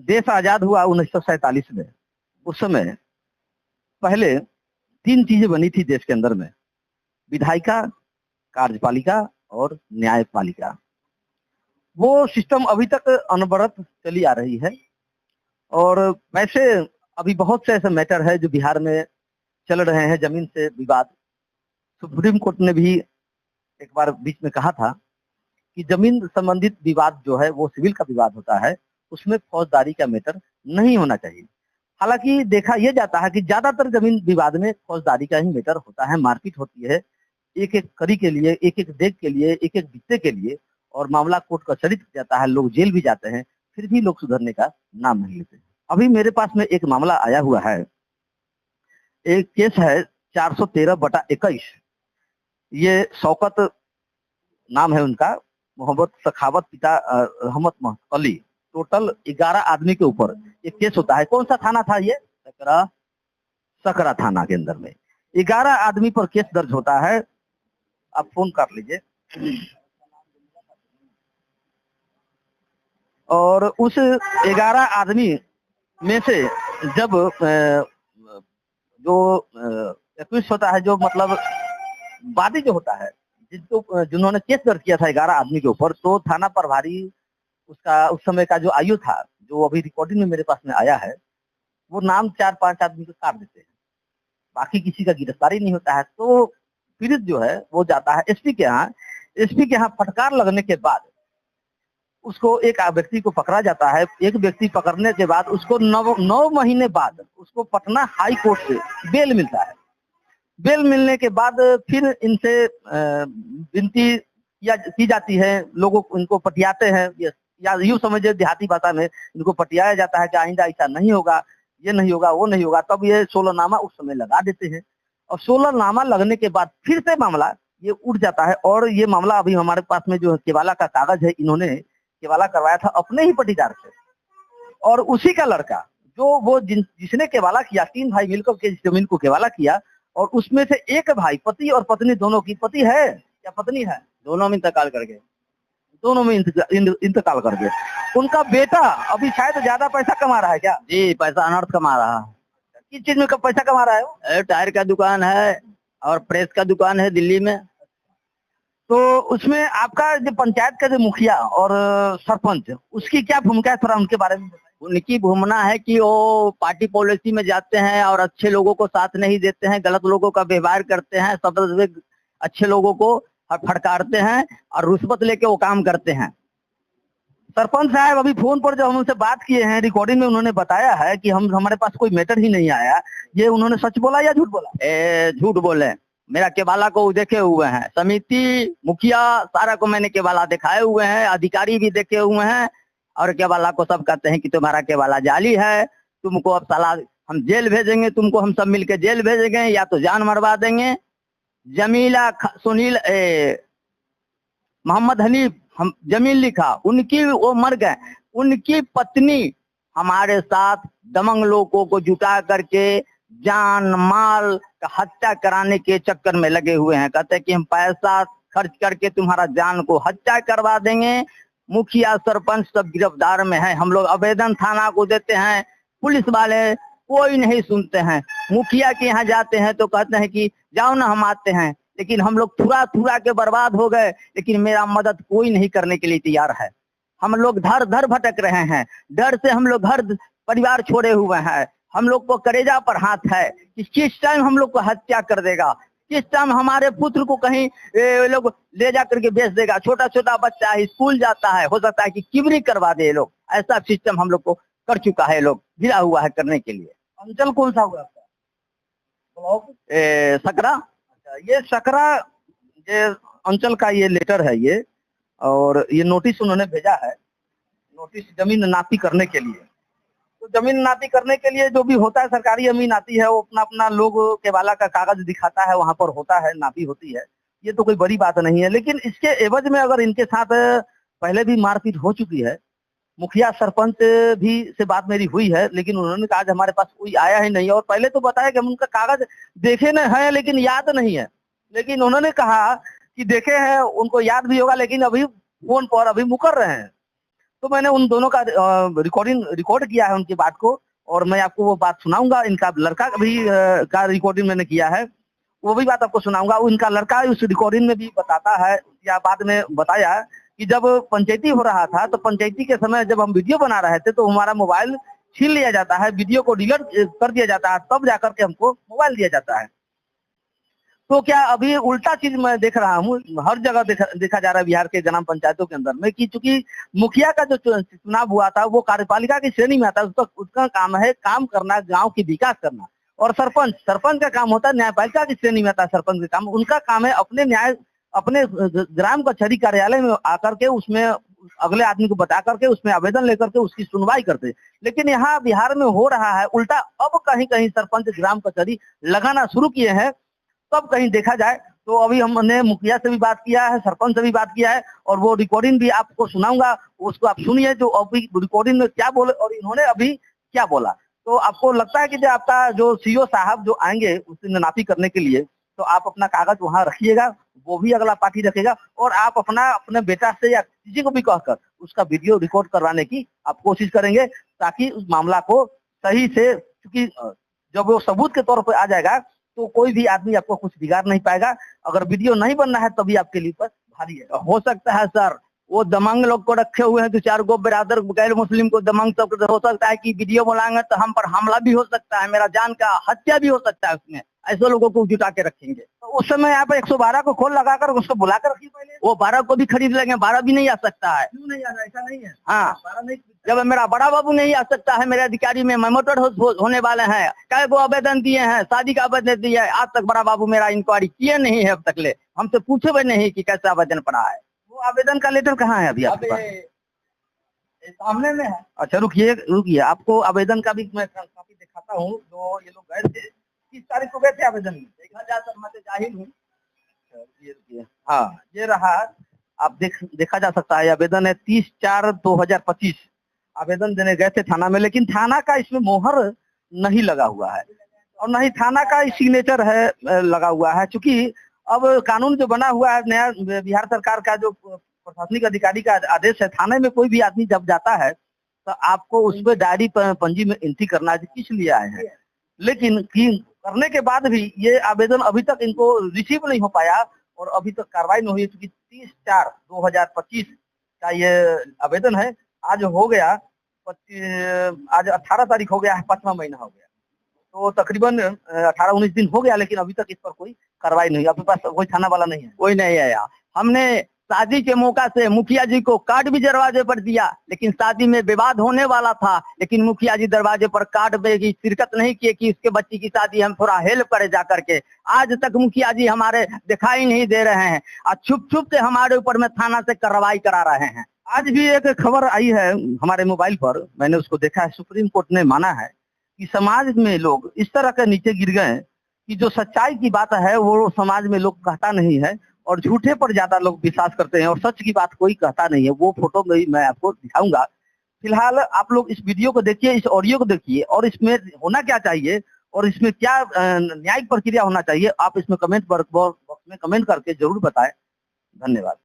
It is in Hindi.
देश आजाद हुआ 1947 में, उस समय पहले 3 चीजें बनी थी देश के अंदर में, विधायिका, कार्यपालिका और न्यायपालिका। वो सिस्टम अभी तक अनवरत चली आ रही है। और वैसे अभी बहुत से ऐसे मैटर है जो बिहार में चल रहे हैं, जमीन से विवाद। सुप्रीम कोर्ट ने भी एक बार बीच में कहा था कि जमीन संबंधित विवाद जो है वो सिविल का विवाद होता है, उसमें फौजदारी का मैटर नहीं होना चाहिए। हालांकि देखा यह जाता है कि ज्यादातर जमीन विवाद में फौजदारी का ही मैटर होता है, मारपीट होती है एक एक कड़ी के लिए, एक एक डेग के लिए, एक एक बिस्ते के लिए, और मामला कोर्ट कचहरी जाता है, लोग जेल भी जाते हैं, फिर भी लोग सुधरने का नाम नहीं लेते। अभी मेरे पास में एक मामला आया हुआ है, एक केस है 413/21। ये शौकत नाम है उनका, मोहम्मद सखावत, पिता रहमत महमूद अली। टोटल 11 आदमी के ऊपर एक केस होता है। कौन सा थाना था ये? सकरा थाना के अंदर में 11 आदमी पर केस दर्ज होता है। आप फोन कर लीजिए। और उस 11 आदमी में से जब जो एक्यूज होता है, जो मतलब वादी जो होता है, जिन्होंने केस दर्ज किया था 11 आदमी के ऊपर, तो थाना प्रभारी उसका उस समय का जो आयु था, जो अभी रिकॉर्डिंग में मेरे पास में आया है, वो नाम 4-5 आदमी को काट देते हैं, बाकी किसी का गिरफ्तारी नहीं होता है। तो पीड़ित जो है वो जाता है एसपी के यहाँ। एसपी के यहाँ फटकार लगने के बाद उसको एक व्यक्ति को पकड़ा जाता है। एक व्यक्ति पकड़ने के बाद उसको 9 महीने बाद उसको पटना हाई कोर्ट से बेल मिलता है। बेल मिलने के बाद फिर इनसे विनती की जाती है, लोगों को इनको पटियाते हैं, या यूं समझिए देहाती भाषा में इनको पटियाया जाता है कि आइंदा ऐसा नहीं होगा, ये नहीं होगा, वो नहीं होगा। तब ये 16नामा उस समय लगा देते हैं, और 16नामा लगने के बाद फिर से मामला ये उठ जाता है। और ये मामला अभी हमारे पास में जो केवाला का कागज है, इन्होंने केवाला करवाया था अपने ही पटीदार से, और उसी का लड़का जो वो जिसने केवाला किया, 3 भाई मिलकर के जमीन को केवाला किया, और उसमें से एक भाई, पति और पत्नी दोनों की, पति है या पत्नी है, दोनों में इंतकाल कर गए, दोनों में इंतकाल कर गए। उनका बेटा अभी शायद ज्यादा पैसा कमा रहा है क्या? जी, पैसा अनर्थ कमा रहा है। किस चीज में पैसा कमा रहा है वो? टायर का दुकान है और प्रेस का दुकान है दिल्ली में। तो उसमें आपका जो पंचायत का जो मुखिया और सरपंच, उसकी क्या भूमिका है, थोड़ा उनके बारे में बताइए। उनकी भूमिका है कि वो पार्टी पॉलिसी में जाते हैं और अच्छे लोगों को साथ नहीं देते हैं, गलत लोगों का व्यवहार करते हैं, सब अच्छे लोगों को फटकारते हैं और रुश्वत लेके वो काम करते हैं। सरपंच साहब अभी फोन पर जब हम उनसे बात किए हैं, रिकॉर्डिंग में उन्होंने बताया है कि हमारे पास कोई मैटर ही नहीं आया। ये उन्होंने सच बोला या झूठ बोला? झूठ बोले। मेरा केवाला को देखे हुए हैं, समिति, मुखिया, सारा को मैंने केवाला दिखाए हुए हैं, अधिकारी भी देखे हुए हैं, और केवाला को सब कहते हैं कि तुम्हारा केवाला जाली है, तुमको अब साला हम जेल भेजेंगे, तुमको हम सब मिलके जेल भेजेंगे, या तो जान मरवा देंगे। जमीला सुनील मोहम्मद हनीफ हम जमीन लिखा, उनकी वो मर गए, उनकी पत्नी हमारे साथ दमंग लोगों को जुटा करके जान माल का हत्या कराने के चक्कर में लगे हुए हैं। कहते हैं कि हम पैसा खर्च करके तुम्हारा जान को हत्या करवा देंगे। मुखिया सरपंच सब गिरफ्तार में है। हम लोग आवेदन थाना को देते हैं, पुलिस वाले कोई नहीं सुनते हैं। मुखिया के यहाँ जाते हैं तो कहते हैं कि जाओ ना हम आते हैं, लेकिन हम लोग थुरा के बर्बाद हो गए, लेकिन मेरा मदद कोई नहीं करने के लिए तैयार है। हम लोग धर धर भटक रहे हैं, डर से हम लोग घर परिवार छोड़े हुए हैं। हम लोग को करेजा पर हाथ है कि किस टाइम हम लोग को हत्या कर देगा, किस टाइम हमारे पुत्र को कहीं लोग ले जा करके बेच देगा। छोटा छोटा बच्चा है, स्कूल जाता है, हो सकता है कि किबरी करवा दे लोग। ऐसा सिस्टम हम लोग को कर चुका है, लोग गिरा हुआ है करने के लिए। अंचल कौन सा हुआ आपका? सकरा। ये सकरा ये अंचल का ये लेटर है ये, और ये नोटिस उन्होंने भेजा है, नोटिस जमीन नापी करने के लिए। तो जमीन नापी करने के लिए जो भी होता है, सरकारी जमीन आती है, वो अपना अपना लोग केवाला का कागज दिखाता है, वहां पर होता है, नापी होती है। ये तो कोई बड़ी बात नहीं है। लेकिन इसके एवज में अगर इनके साथ पहले भी मारपीट हो चुकी है, मुखिया सरपंच भी से बात मेरी हुई है, लेकिन उन्होंने कहा कि हमारे पास कोई आया ही नहीं। और पहले तो बताया कि हम उनका कागज देखे न है, लेकिन याद नहीं है। लेकिन उन्होंने कहा कि देखे हैं, उनको याद भी होगा, लेकिन अभी फोन पर अभी मुकर रहे हैं। तो मैंने उन दोनों का रिकॉर्ड किया है उनकी बात को, और मैं आपको वो बात सुनाऊंगा। इनका लड़का भी का रिकॉर्डिंग मैंने किया है, वो भी बात आपको सुनाऊंगा। उनका लड़का उस रिकॉर्डिंग में भी बताता है, या बाद में बताया कि जब पंचायती हो रहा था तो पंचायती के समय जब हम वीडियो बना रहे थे तो हमारा मोबाइल छीन लिया जाता है, वीडियो को डिलीट कर दिया जाता है, तब जाकर के हमको मोबाइल दिया जाता है। तो क्या अभी उल्टा चीज मैं देख रहा हूँ, हर जगह देखा जा रहा है बिहार के ग्राम पंचायतों के अंदर में, कि चूंकि मुखिया का जो चुनाव हुआ था वो कार्यपालिका की श्रेणी में आता है, उसका काम है काम करना, गांव की विकास करना। और सरपंच का काम होता है न्यायपालिका की श्रेणी में आता है सरपंच का काम। उनका काम है अपने ग्राम कचहरी कार्यालय में आकर के उसमें अगले आदमी को बता करके उसमें आवेदन लेकर के उसकी सुनवाई करते। लेकिन यहाँ बिहार में हो रहा है उल्टा, अब कहीं कहीं सरपंच ग्राम कचहरी लगाना शुरू किए हैं। तब कहीं देखा जाए तो अभी हमने मुखिया से भी बात किया है, सरपंच से भी बात किया है, और वो रिकॉर्डिंग भी आपको सुनाऊंगा, उसको आप सुनिए जो अभी रिकॉर्डिंग में क्या बोले और इन्होंने अभी क्या बोला। तो आपको लगता है कि जो आपका जो सीओ साहब जो आएंगे उसकी नापी करने के लिए, तो आप अपना कागज वहां रखिएगा, वो भी अगला पार्टी रखेगा, और आप अपने बेटा से या किसी को भी कहकर उसका वीडियो रिकॉर्ड करवाने की आप कोशिश करेंगे, ताकि उस मामला को सही से, क्योंकि जब वो सबूत के तौर पर आ जाएगा तो कोई भी आदमी आपको कुछ बिगाड़ नहीं पाएगा। अगर वीडियो नहीं बनना है तभी आपके लिए पर भारी है। हो सकता है सर वो दमंग लोग को रखे हुए हैं, 2-4 गो बिरादर गैर मुस्लिम को दमंग सब, हो सकता है कि वीडियो बनाएंगे तो हम पर हमला भी हो सकता है, मेरा जान का हत्या भी हो सकता है उसमें। ऐसे लोगों को जुटा के रखेंगे तो उस समय यहाँ पे 112 को खोल लगाकर उसको बुला कर रखिए पहले। वो 12 को भी खरीद लेंगे, 12 भी नहीं आ सकता है। क्यों नहीं आना, ऐसा नहीं है। हाँ, 12 नहीं, जब मेरा बड़ा बाबू नहीं आ सकता है, मेरे अधिकारी में मेमोटेड होने वाले हैं, कई को आवेदन दिए हैं, शादी का आवेदन दिया है, आज तक बड़ा बाबू मेरा इंक्वायरी किए नहीं है, अब तक ले हमसे पूछे भी नहीं कि कैसे आवेदन पड़ा है। वो आवेदन का लेटर कहाँ है अभी आपके पास? सामने में है। अच्छा रुकिए, आपको आवेदन का भी मैं काफी दिखाता हूँ। जो ये लोग गए थे 30 तारीख को गए थे आवेदन में, देखा जा सर, मैं तो जाहिल हूँ। रुकिए, हाँ ये रहा, आप देखा जा सकता है आवेदन है 30/4/2025 आवेदन देने गए थे थाना में, लेकिन थाना का इसमें मोहर नहीं लगा हुआ है और नहीं थाना का सिग्नेचर है लगा हुआ है। चूंकि अब कानून जो बना हुआ है नया बिहार सरकार का, जो प्रशासनिक अधिकारी का आदेश है, थाने में कोई भी आदमी जब जाता है तो आपको उसमें डायरी पंजी में एंट्री करना है किस लिए आए हैं। लेकिन करने के बाद भी ये आवेदन अभी तक इनको रिसीव नहीं हो पाया और अभी तक कार्रवाई नहीं हुई, क्योंकि 30/4/2025 का ये आवेदन है। आज हो गया आज 18 तारीख हो गया है, 5वां महीना हो गया, तो तकरीबन 18-19 दिन हो गया, लेकिन अभी तक इस पर कोई कार्रवाई नहीं। आपके पास कोई थाना वाला नहीं है? कोई नहीं आया। हमने शादी के मौका से मुखिया जी को कार्ड भी दरवाजे पर दिया, लेकिन शादी में विवाद होने वाला था, लेकिन मुखिया जी दरवाजे पर कार्ड में की शिरकत नहीं किए कि इसके बच्ची की शादी हम थोड़ा हेल्प करे जा करके। आज तक मुखिया जी हमारे दिखाई नहीं दे रहे हैं और छुप छुप से हमारे ऊपर में थाना से कार्रवाई करा रहे हैं। आज भी एक खबर आई है हमारे मोबाइल पर, मैंने उसको देखा है, सुप्रीम कोर्ट ने माना है कि समाज में लोग इस तरह के नीचे गिर गए कि जो सच्चाई की बात है वो समाज में लोग कहता नहीं है और झूठे पर ज्यादा लोग विश्वास करते हैं और सच की बात कोई कहता नहीं है। वो फोटो में मैं आपको दिखाऊंगा। फिलहाल आप लोग इस वीडियो को देखिए, इस ऑडियो को देखिए, और इसमें होना क्या चाहिए और इसमें क्या न्यायिक प्रक्रिया होना चाहिए, आप इसमें कमेंट बॉक्स में कमेंट करके जरूर बताएं। धन्यवाद।